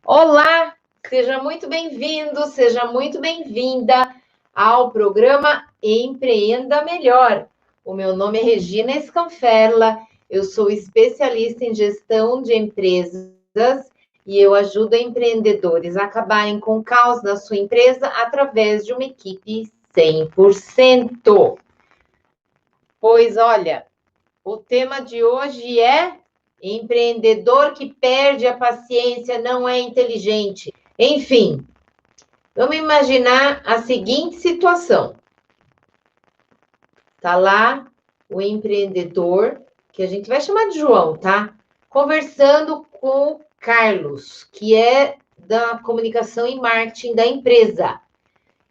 Olá, seja muito bem-vindo, seja muito bem-vinda ao programa Empreenda Melhor. O meu nome é Regina Scanferla, eu sou especialista em gestão de empresas e eu ajudo empreendedores a acabarem com o caos da sua empresa através de uma equipe 100%. Pois olha, o tema de hoje é empreendedor que perde a paciência não é inteligente. Enfim, vamos imaginar a seguinte situação. Tá lá o empreendedor, que a gente vai chamar de João, tá? Conversando com o Carlos, que é da comunicação e marketing da empresa.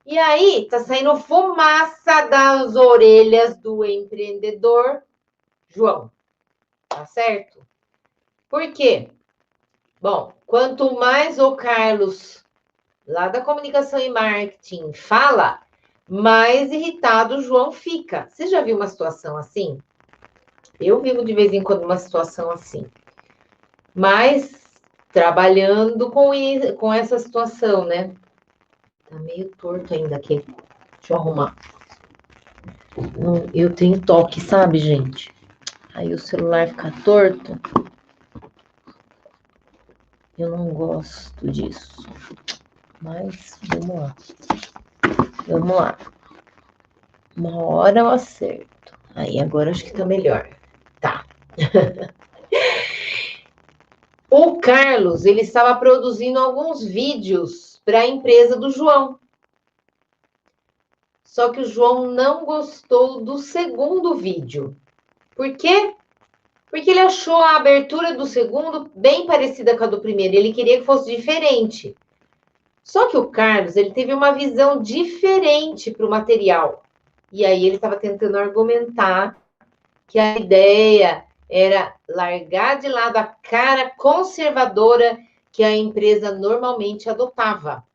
E aí, tá saindo fumaça das orelhas do empreendedor João. Tá certo? Por quê? Bom, quanto mais o Carlos, lá da comunicação e marketing, fala, mais irritado o João fica. Você já viu uma situação assim? Eu vivo de vez em quando uma situação assim. Mas trabalhando com essa situação, né? Tá meio torto ainda aqui. Deixa eu arrumar. Eu tenho toque, sabe, gente? Aí o celular fica torto. Eu não gosto disso. Mas vamos lá. Vamos lá. Uma hora eu acerto. Aí, agora acho que tá melhor. Tá. O Carlos, ele estava produzindo alguns vídeos para a empresa do João. Só que o João não gostou do segundo vídeo. Por quê? Porque ele achou a abertura do segundo bem parecida com a do primeiro. Ele queria que fosse diferente. Só que o Carlos, ele teve uma visão diferente para o material. E aí ele estava tentando argumentar que a ideia era largar de lado a cara conservadora que a empresa normalmente adotava.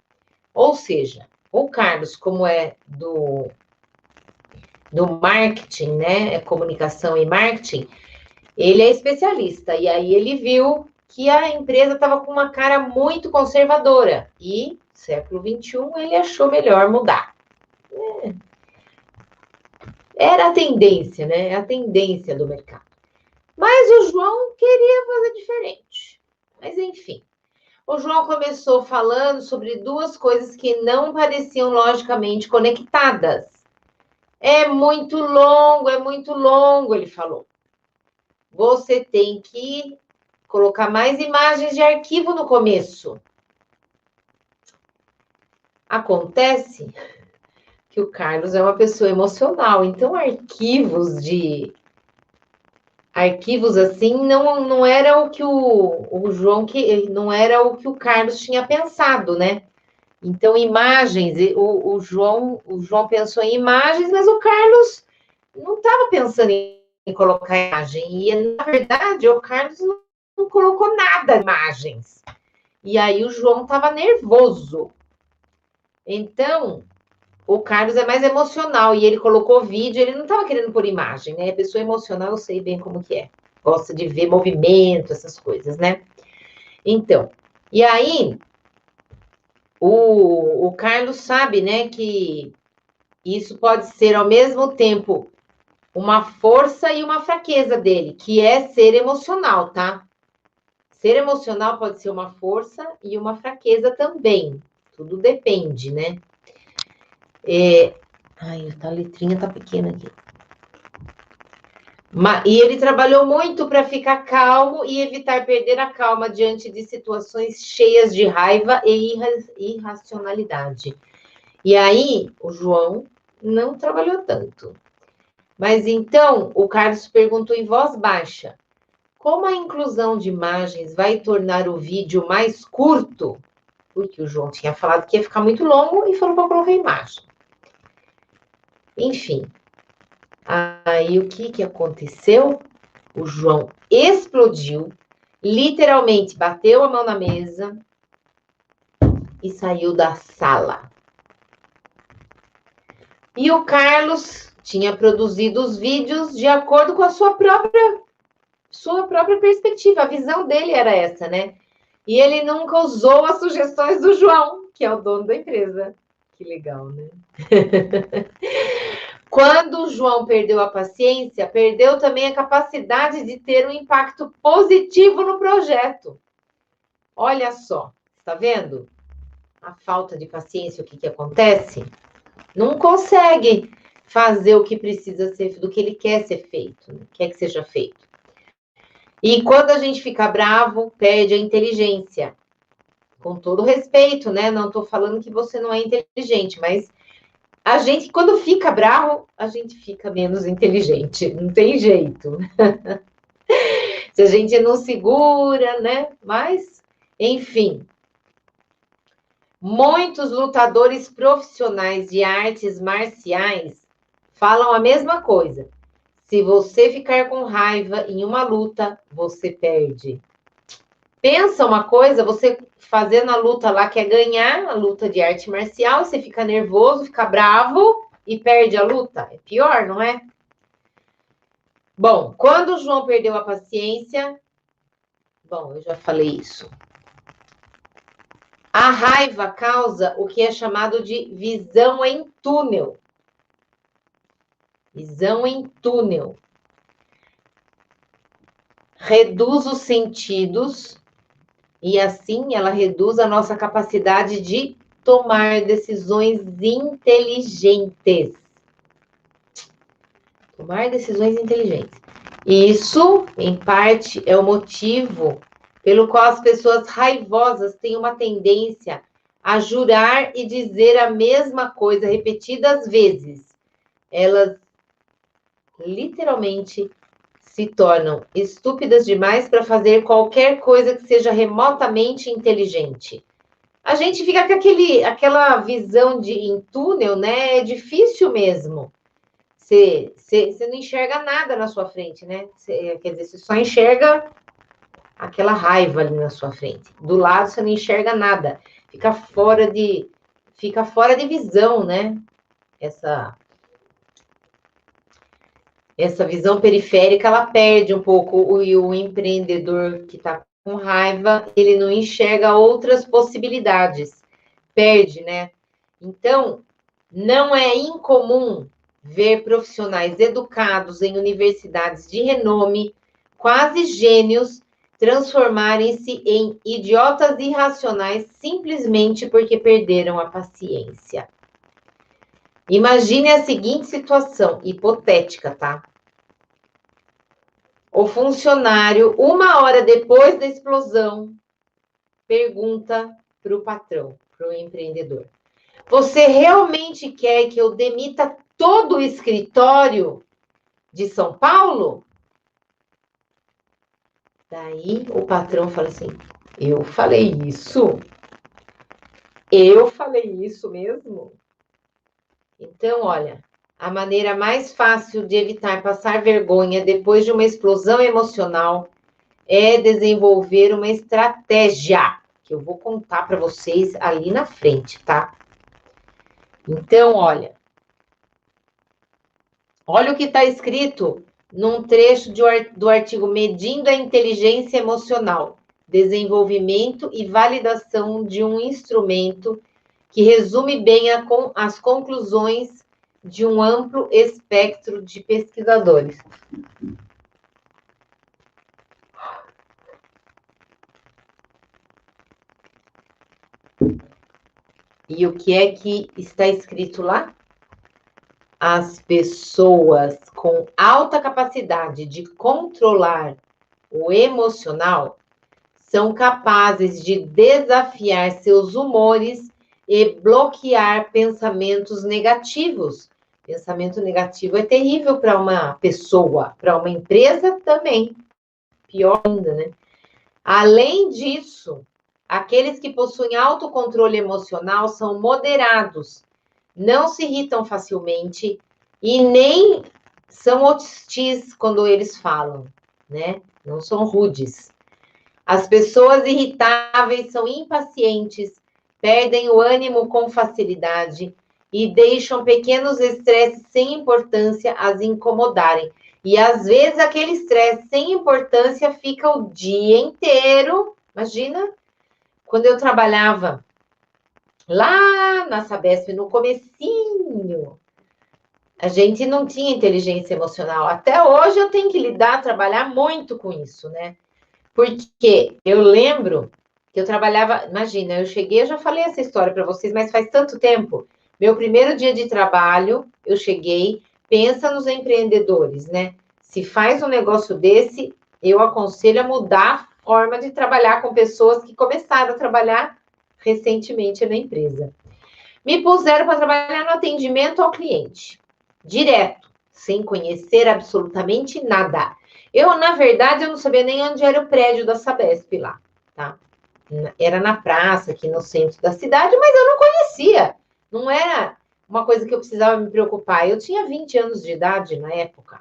Ou seja, o Carlos, como é do marketing, né? É comunicação e marketing, ele é especialista. E aí ele viu que a empresa estava com uma cara muito conservadora. E, século XXI, ele achou melhor mudar. Era a tendência, né? A tendência do mercado. Mas o João queria fazer diferente. Mas, enfim. O João começou falando sobre duas coisas que não pareciam logicamente conectadas. É muito longo, ele falou. Você tem que colocar mais imagens de arquivo no começo. Acontece que o Carlos é uma pessoa emocional, então arquivos assim não era o que o João não era o que o Carlos tinha pensado, né? Então imagens, o João pensou em imagens, mas o Carlos não estava pensando em colocar imagem. E na verdade o Carlos não colocou nada de imagens. E aí o João estava nervoso. Então o Carlos é mais emocional e ele colocou vídeo, ele não estava querendo pôr imagem, né? A pessoa emocional, eu sei bem como que é. Gosta de ver movimento, essas coisas, né? Então, e aí, o Carlos sabe, né, que isso pode ser ao mesmo tempo uma força e uma fraqueza dele, que é ser emocional, tá? Ser emocional pode ser uma força e uma fraqueza também. Tudo depende, né? Ai, a letrinha tá pequena aqui. E ele trabalhou muito para ficar calmo e evitar perder a calma diante de situações cheias de raiva e irracionalidade. E aí, o João não trabalhou tanto. Mas então, o Carlos perguntou em voz baixa: como a inclusão de imagens vai tornar o vídeo mais curto? Porque o João tinha falado que ia ficar muito longo e falou para colocar imagem. Enfim, aí o que aconteceu? O João explodiu, literalmente bateu a mão na mesa e saiu da sala. E o Carlos tinha produzido os vídeos de acordo com a sua própria perspectiva. A visão dele era essa, né? E ele nunca usou as sugestões do João, que é o dono da empresa. Que legal, né? Quando o João perdeu a paciência, perdeu também a capacidade de ter um impacto positivo no projeto. Olha só, está vendo? A falta de paciência, o que acontece? Não consegue fazer o que precisa ser, do que ele quer ser feito, quer que seja feito. E quando a gente fica bravo, perde a inteligência. Com todo respeito, né? Não estou falando que você não é inteligente, mas a gente, quando fica bravo, a gente fica menos inteligente. Não tem jeito. Se a gente não segura, né? Mas, enfim. Muitos lutadores profissionais de artes marciais falam a mesma coisa. Se você ficar com raiva em uma luta, você perde. Pensa uma coisa, você fazendo a luta lá, quer ganhar a luta de arte marcial, você fica nervoso, fica bravo e perde a luta. É pior, não é? Bom, quando o João perdeu a paciência... Bom, eu já falei isso. A raiva causa o que é chamado de visão em túnel. Visão em túnel. Reduz os sentidos e assim ela reduz a nossa capacidade de tomar decisões inteligentes. Tomar decisões inteligentes. Isso, em parte, é o motivo pelo qual as pessoas raivosas têm uma tendência a jurar e dizer a mesma coisa repetidas vezes. Elas literalmente se tornam estúpidas demais para fazer qualquer coisa que seja remotamente inteligente. A gente fica com aquela visão em túnel, né? É difícil mesmo. Você não enxerga nada na sua frente, né? Quer dizer, você só enxerga aquela raiva ali na sua frente. Do lado você não enxerga nada. Fica fora de visão, né? Essa visão periférica, ela perde um pouco. O empreendedor que está com raiva, ele não enxerga outras possibilidades. Perde, né? Então, não é incomum ver profissionais educados em universidades de renome, quase gênios, transformarem-se em idiotas irracionais simplesmente porque perderam a paciência. Imagine a seguinte situação, hipotética, tá? O funcionário, 1 hora depois da explosão, pergunta para o patrão, para o empreendedor: você realmente quer que eu demita todo o escritório de São Paulo? Daí o patrão fala assim: eu falei isso? Eu falei isso mesmo? Então, olha, a maneira mais fácil de evitar passar vergonha depois de uma explosão emocional é desenvolver uma estratégia, que eu vou contar para vocês ali na frente, tá? Então, olha o que está escrito num trecho do artigo Medindo a Inteligência Emocional, Desenvolvimento e Validação de um Instrumento, que resume bem as conclusões de um amplo espectro de pesquisadores. E o que é que está escrito lá? As pessoas com alta capacidade de controlar o emocional são capazes de desafiar seus humores e bloquear pensamentos negativos. Pensamento negativo é terrível para uma pessoa, para uma empresa também. Pior ainda, né? Além disso, aqueles que possuem autocontrole emocional são moderados, não se irritam facilmente e nem são hostis quando eles falam, né? Não são rudes. As pessoas irritáveis são impacientes, perdem o ânimo com facilidade e deixam pequenos estresses sem importância as incomodarem. E às vezes aquele estresse sem importância fica o dia inteiro, imagina, quando eu trabalhava lá na Sabesp, no comecinho, a gente não tinha inteligência emocional. Até hoje eu tenho que lidar, trabalhar muito com isso, né? Porque eu lembro que eu trabalhava, imagina, eu já falei essa história para vocês, mas faz tanto tempo. Meu primeiro dia de trabalho, eu cheguei, pensa nos empreendedores, né? Se faz um negócio desse, eu aconselho a mudar a forma de trabalhar com pessoas que começaram a trabalhar recentemente na empresa. Me puseram para trabalhar no atendimento ao cliente, direto, sem conhecer absolutamente nada. Eu, na verdade, eu não sabia nem onde era o prédio da Sabesp lá, tá? Era na praça, aqui no centro da cidade, mas eu não conhecia. Não era uma coisa que eu precisava me preocupar. Eu tinha 20 anos de idade na época.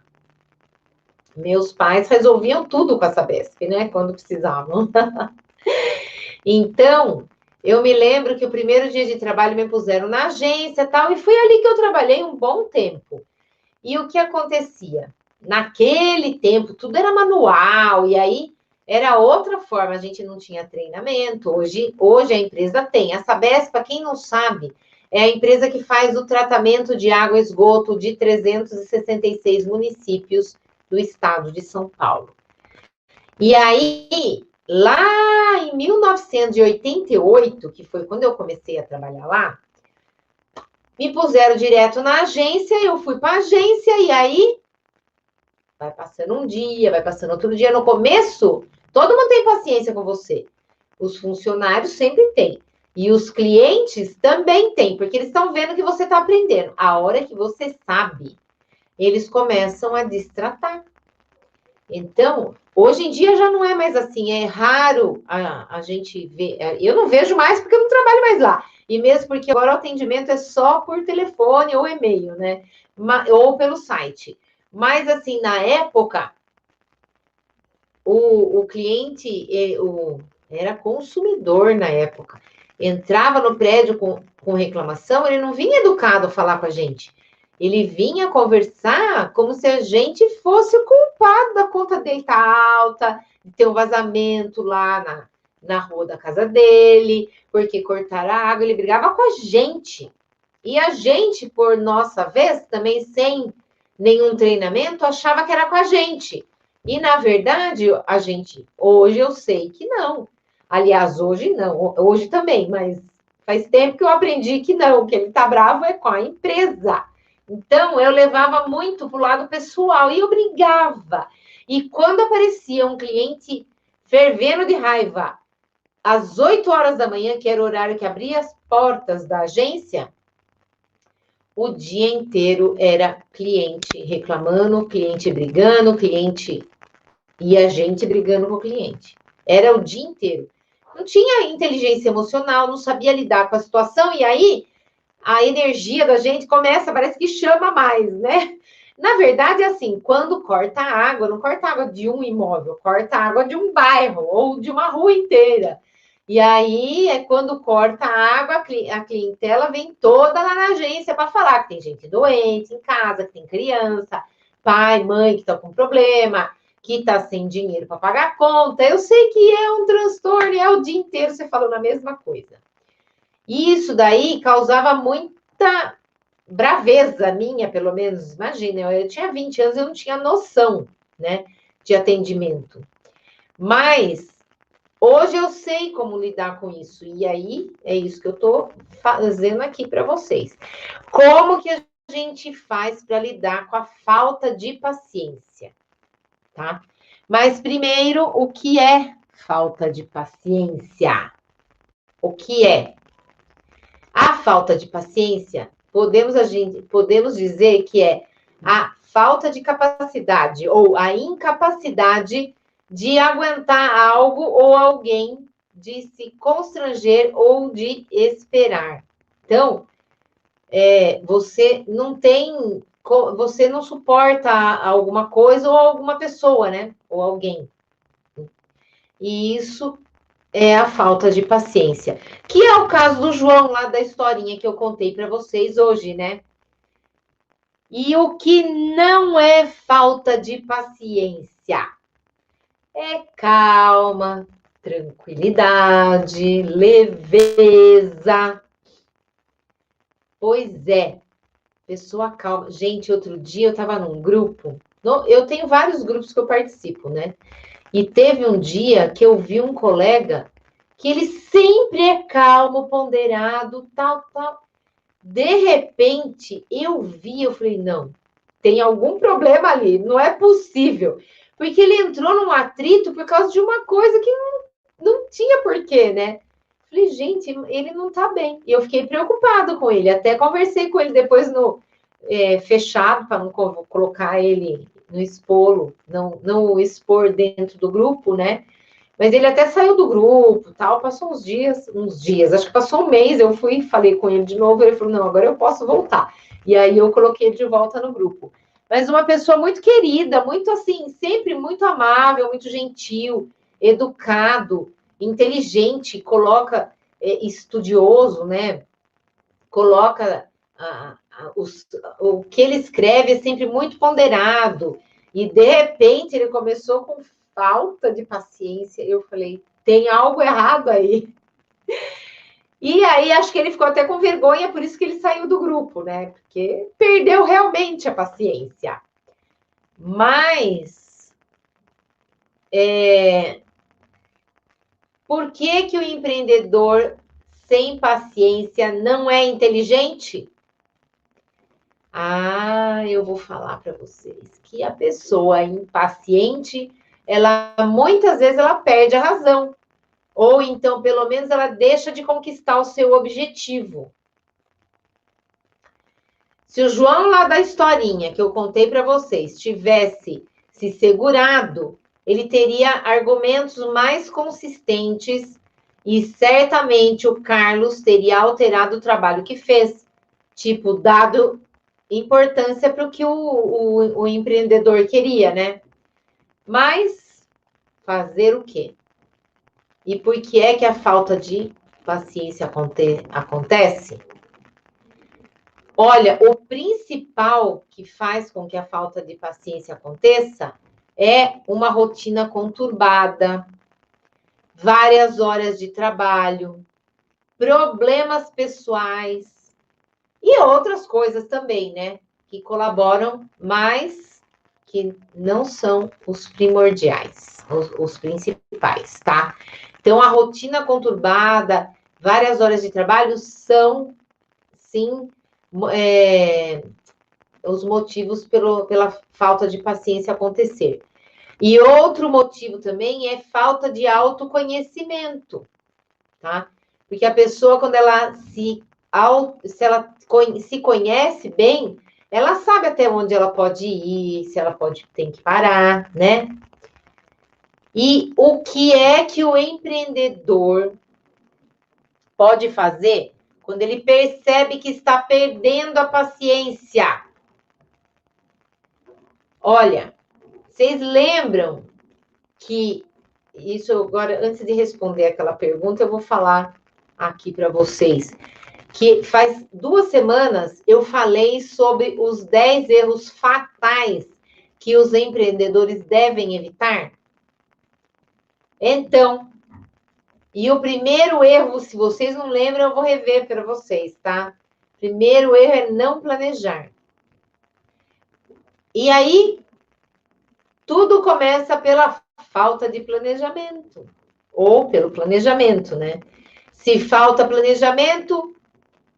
Meus pais resolviam tudo com a Sabesp, né? Quando precisavam. Então, eu me lembro que o primeiro dia de trabalho me puseram na agência e tal, e foi ali que eu trabalhei um bom tempo. E o que acontecia? Naquele tempo, tudo era manual, e aí era outra forma, a gente não tinha treinamento. Hoje a empresa tem. A Sabesp, para quem não sabe, é a empresa que faz o tratamento de água e esgoto de 366 municípios do estado de São Paulo. E aí, lá em 1988, que foi quando eu comecei a trabalhar lá, me puseram direto na agência, eu fui para a agência, e aí vai passando um dia, vai passando outro dia. No começo, todo mundo tem paciência com você. Os funcionários sempre têm. E os clientes também têm, porque eles estão vendo que você está aprendendo. A hora que você sabe, eles começam a destratar. Então, hoje em dia já não é mais assim, é raro a gente ver. Eu não vejo mais porque eu não trabalho mais lá. E mesmo porque agora o atendimento é só por telefone ou e-mail, né? Ou pelo site. Mas, assim, na época, o cliente era consumidor na época. Entrava no prédio com reclamação, ele não vinha educado falar com a gente. Ele vinha conversar como se a gente fosse o culpado da conta dele estar alta, de ter um vazamento lá na rua da casa dele, porque cortaram a água. Ele brigava com a gente. E a gente, por nossa vez, também sem nenhum treinamento, achava que era com a gente. E, na verdade, a gente, hoje eu sei que não. Aliás, hoje não, hoje também, mas faz tempo que eu aprendi que não, que ele tá bravo é com a empresa. Então, eu levava muito pro lado pessoal e eu brigava. E quando aparecia um cliente fervendo de raiva, às 8 horas da manhã, que era o horário que abria as portas da agência, o dia inteiro era cliente reclamando, cliente brigando, cliente e a gente brigando com o cliente. Era o dia inteiro. Não tinha inteligência emocional, não sabia lidar com a situação, e aí a energia da gente começa, parece que chama mais, né? Na verdade, é assim, quando corta a água, não corta a água de um imóvel, corta a água de um bairro ou de uma rua inteira. E aí é quando corta a água, a clientela vem toda lá na agência para falar que tem gente doente em casa, que tem criança, pai, mãe que estão com problema, que está sem dinheiro para pagar a conta. Eu sei que é um transtorno, é o dia inteiro você falando a mesma coisa. E isso daí causava muita braveza minha, pelo menos. Imagina, eu tinha 20 anos, eu não tinha noção, né, de atendimento. Mas hoje eu sei como lidar com isso. E aí é isso que eu estou fazendo aqui para vocês. Como que a gente faz para lidar com a falta de paciência, tá? Mas primeiro, o que é falta de paciência? O que é? A falta de paciência, podemos dizer que é a falta de capacidade ou a incapacidade de aguentar algo ou alguém, de se constranger ou de esperar. Então, você não suporta alguma coisa ou alguma pessoa, né? Ou alguém. E isso é a falta de paciência. Que é o caso do João, lá da historinha que eu contei para vocês hoje, né? E o que não é falta de paciência? É calma, tranquilidade, leveza. Pois é, pessoa calma. Gente, outro dia eu estava num grupo, eu tenho vários grupos que eu participo, né? E teve um dia que eu vi um colega que ele sempre é calmo, ponderado, tal, tal. De repente, eu falei, não, tem algum problema ali, não é possível. Porque ele entrou num atrito por causa de uma coisa que não tinha porquê, né? Falei, gente, ele não tá bem. E eu fiquei preocupado com ele. Até conversei com ele depois no fechado, para não colocar ele no expor, não o expor dentro do grupo, né? Mas ele até saiu do grupo, tal, passou uns dias, acho que passou um mês, eu fui, falei com ele de novo, ele falou, não, agora eu posso voltar. E aí eu coloquei ele de volta no grupo. Mas uma pessoa muito querida, muito assim, sempre muito amável, muito gentil, educado, inteligente, coloca, estudioso, né? Coloca o que ele escreve é sempre muito ponderado. E, de repente, ele começou com falta de paciência. Eu falei, tem algo errado aí. E aí, acho que ele ficou até com vergonha, por isso que ele saiu do grupo, né? Porque perdeu realmente a paciência. Mas, por que o empreendedor sem paciência não é inteligente? Eu vou falar para vocês que a pessoa impaciente, ela muitas vezes ela perde a razão, ou então pelo menos ela deixa de conquistar o seu objetivo. Se o João lá da historinha que eu contei para vocês tivesse se segurado, ele teria argumentos mais consistentes e certamente o Carlos teria alterado o trabalho que fez, tipo, dado importância para o que o empreendedor queria, né? Mas fazer o quê? E por que é que a falta de paciência acontece? Olha, o principal que faz com que a falta de paciência aconteça é uma rotina conturbada, várias horas de trabalho, problemas pessoais e outras coisas também, né? Que colaboram, mas que não são os primordiais, os principais, tá? Então, a rotina conturbada, várias horas de trabalho são, sim, os motivos pela falta de paciência acontecer. E outro motivo também é falta de autoconhecimento, tá? Porque a pessoa, quando ela ela se conhece bem, ela sabe até onde ela pode ir, se ela tem que parar, né? E o que é que o empreendedor pode fazer quando ele percebe que está perdendo a paciência? Olha, vocês lembram que isso agora, antes de responder aquela pergunta, eu vou falar aqui para vocês que faz 2 semanas eu falei sobre os 10 erros fatais que os empreendedores devem evitar. Então, e o primeiro erro, se vocês não lembram, eu vou rever para vocês, tá? Primeiro erro é não planejar. E aí, tudo começa pela falta de planejamento, ou pelo planejamento, né? Se falta planejamento,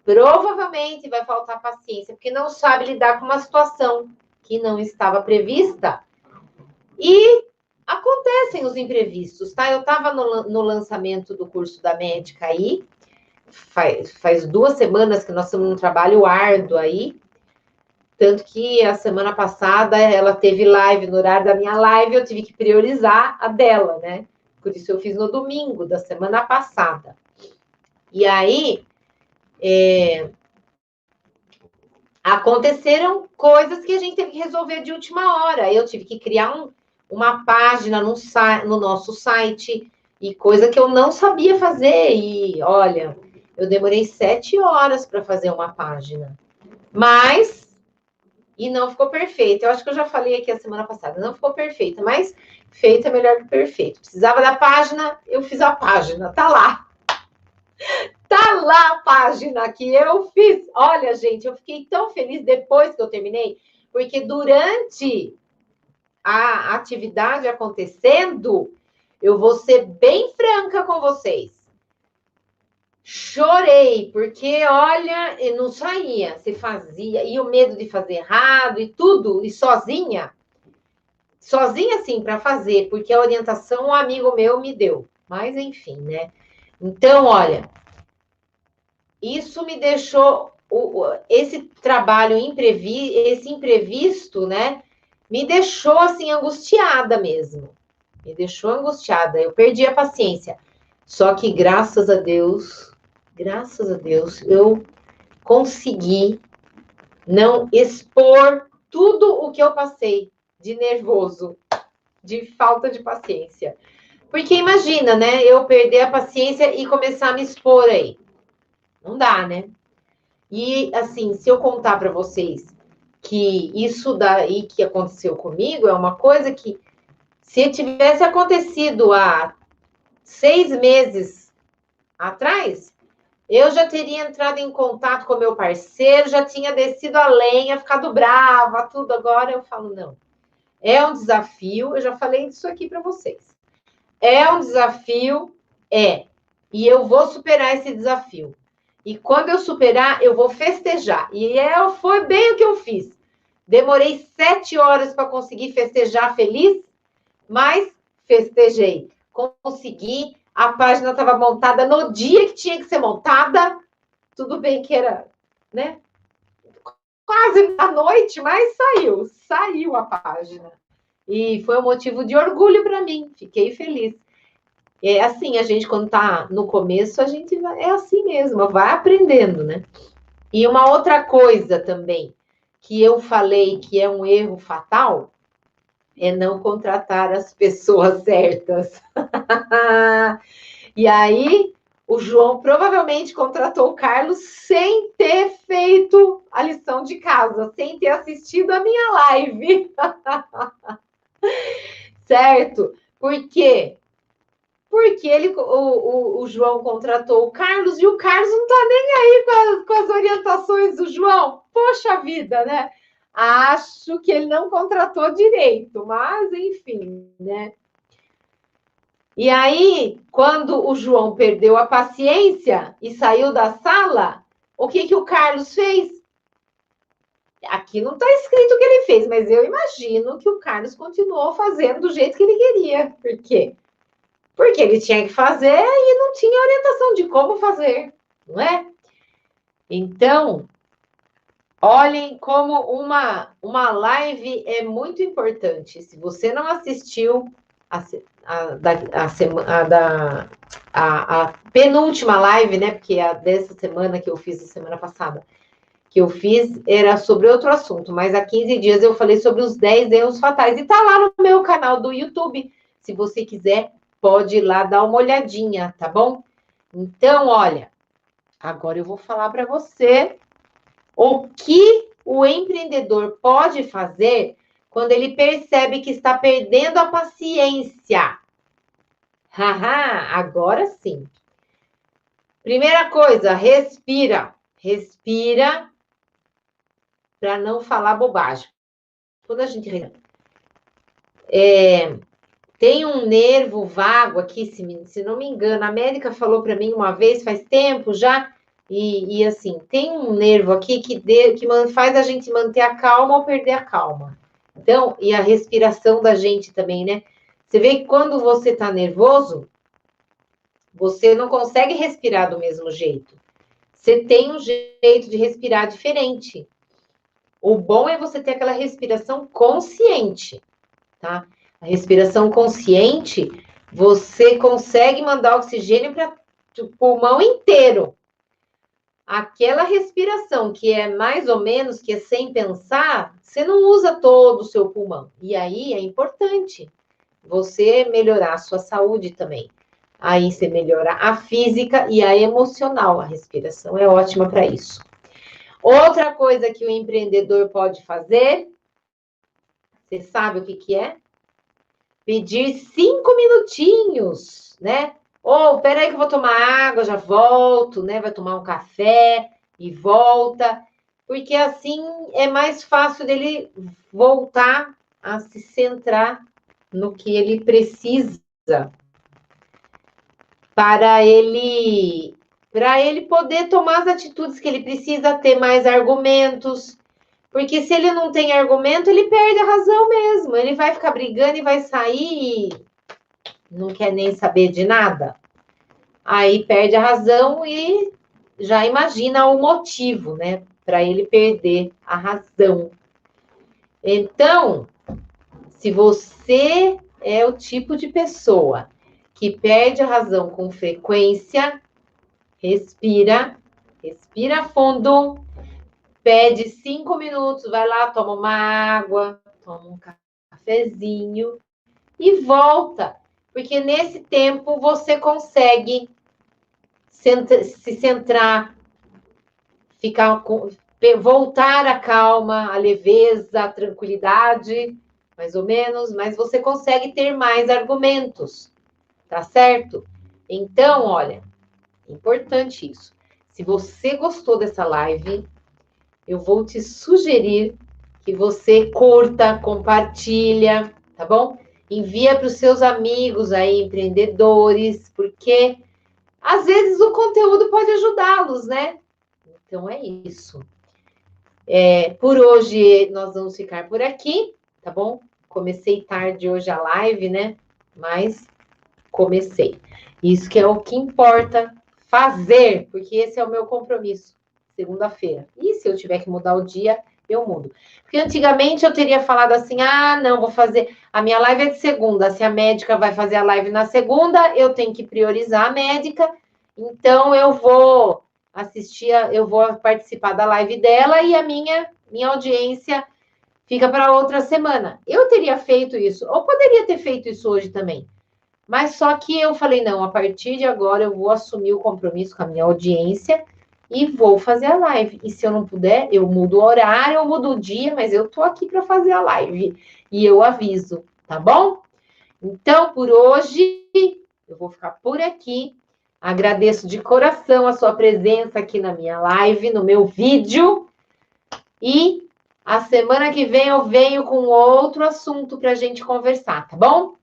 provavelmente vai faltar paciência, porque não sabe lidar com uma situação que não estava prevista. E acontecem os imprevistos, tá? Eu estava no lançamento do curso da médica aí, faz 2 semanas que nós estamos num trabalho árduo aí, tanto que a semana passada ela teve live, no horário da minha live eu tive que priorizar a dela, né? Por isso eu fiz no domingo da semana passada. E aí, aconteceram coisas que a gente teve que resolver de última hora. Eu tive que criar uma página no nosso site, e coisa que eu não sabia fazer. E, olha, eu demorei 7 horas para fazer uma página. E não ficou perfeita. Eu acho que eu já falei aqui a semana passada, não ficou perfeita, mas Feito é melhor que perfeito. Precisava da página, eu fiz a página. Tá lá. Tá lá a página que eu fiz. Olha, gente, eu fiquei tão feliz depois que eu terminei, porque durante a atividade acontecendo, eu vou ser bem franca com vocês. Chorei, porque, olha, não saía, se fazia, e o medo de fazer errado e tudo, e sozinha assim, para fazer, porque a orientação um amigo meu me deu. Mas, enfim, né? Então, olha, isso me deixou, esse trabalho esse imprevisto, né? Me deixou, assim, angustiada mesmo. Me deixou angustiada. Eu perdi a paciência. Só que, graças a Deus, eu consegui não expor tudo o que eu passei de nervoso, de falta de paciência. Porque imagina, né? Eu perder a paciência e começar a me expor aí. Não dá, né? E, assim, se eu contar para vocês que isso daí que aconteceu comigo é uma coisa que, se tivesse acontecido há 6 meses atrás, eu já teria entrado em contato com meu parceiro, já tinha descido a lenha, ficado brava, tudo. Agora eu falo, não. É um desafio, eu já falei disso aqui para vocês. É um desafio, e eu vou superar esse desafio. E quando eu superar, eu vou festejar. E foi bem o que eu fiz. Demorei 7 horas para conseguir festejar feliz, mas festejei. Consegui, a página estava montada no dia que tinha que ser montada. Tudo bem que era, né? Quase à noite, mas saiu a página. E foi um motivo de orgulho para mim, fiquei feliz. É assim, a gente, quando está no começo, a gente é assim mesmo, vai aprendendo, né? E uma outra coisa também, que eu falei que é um erro fatal, é não contratar as pessoas certas. E aí, o João provavelmente contratou o Carlos sem ter feito a lição de casa, sem ter assistido a minha live. Certo? Por quê? Porque o João contratou o Carlos e o Carlos não está nem aí com as orientações do João. Poxa vida, né? Acho que ele não contratou direito, mas enfim, né? E aí, quando o João perdeu a paciência e saiu da sala, o que o Carlos fez? Aqui não está escrito o que ele fez, mas eu imagino que o Carlos continuou fazendo do jeito que ele queria. Por quê? Porque ele tinha que fazer e não tinha orientação de como fazer, não é? Então, olhem como uma live é muito importante. Se você não assistiu a penúltima live, né? Porque a dessa semana que eu fiz, a semana passada, que eu fiz, era sobre outro assunto, mas há 15 dias eu falei sobre os 10 erros fatais. E tá lá no meu canal do YouTube. Se você quiser, pode ir lá dar uma olhadinha, tá bom? Então, olha, agora eu vou falar para você o que o empreendedor pode fazer quando ele percebe que está perdendo a paciência. Haha, agora sim. Primeira coisa, respira. Respira para não falar bobagem. Quando a gente tem um nervo vago aqui, se não me engano, a médica falou para mim uma vez, faz tempo já, e assim, tem um nervo aqui que faz a gente manter a calma ou perder a calma. Então, e a respiração da gente também, né? Você vê que quando você tá nervoso, você não consegue respirar do mesmo jeito. Você tem um jeito de respirar diferente. O bom é você ter aquela respiração consciente, tá? A respiração consciente, você consegue mandar oxigênio para o pulmão inteiro. Aquela respiração que é mais ou menos, que é sem pensar, você não usa todo o seu pulmão. E aí é importante você melhorar a sua saúde também. Aí você melhora a física e a emocional. A respiração é ótima para isso. Outra coisa que o empreendedor pode fazer, você sabe o que é? pedir 5 minutinhos, né? Ou, peraí que eu vou tomar água, já volto, né? Vai tomar um café e volta. Porque assim é mais fácil dele voltar a se centrar no que ele precisa para ele poder tomar as atitudes que ele precisa, ter mais argumentos. Porque se ele não tem argumento, ele perde a razão mesmo. Ele vai ficar brigando e vai sair e não quer nem saber de nada. Aí perde a razão e já imagina o motivo, né? Para ele perder a razão. Então, se você é o tipo de pessoa que perde a razão com frequência, respira fundo, pede 5 minutos, vai lá, toma uma água, toma um cafezinho e volta. Porque nesse tempo você consegue se centrar, voltar a calma, a leveza, a tranquilidade, mais ou menos, mas você consegue ter mais argumentos, tá certo? Então, olha, importante isso. Se você gostou dessa live, eu vou te sugerir que você curta, compartilha, tá bom? Envia para os seus amigos aí, empreendedores, porque às vezes o conteúdo pode ajudá-los, né? Então é isso. Por hoje nós vamos ficar por aqui, tá bom? Comecei tarde hoje a live, né? Mas comecei. Isso que é o que importa fazer, porque esse é o meu compromisso. Segunda-feira. E se eu tiver que mudar o dia, eu mudo. Porque antigamente eu teria falado assim: ah, não, vou fazer. A minha live é de segunda. Se a médica vai fazer a live na segunda, eu tenho que priorizar a médica. Então eu vou eu vou participar da live dela e a minha audiência fica para outra semana. Eu teria feito isso, ou poderia ter feito isso hoje também. Mas só que eu falei, não, a partir de agora eu vou assumir o compromisso com a minha audiência e vou fazer a live. E se eu não puder, eu mudo o horário, eu mudo o dia, mas eu tô aqui para fazer a live. E eu aviso, tá bom? Então, por hoje, eu vou ficar por aqui. Agradeço de coração a sua presença aqui na minha live, no meu vídeo. E a semana que vem eu venho com outro assunto para a gente conversar, tá bom?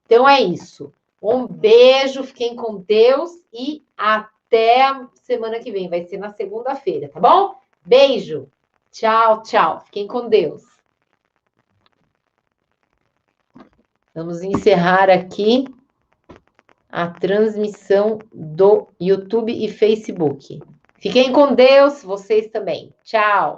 Então é isso. Um beijo, fiquem com Deus e até a semana que vem. Vai ser na segunda-feira, tá bom? Beijo. Tchau, tchau. Fiquem com Deus. Vamos encerrar aqui a transmissão do YouTube e Facebook. Fiquem com Deus, vocês também. Tchau.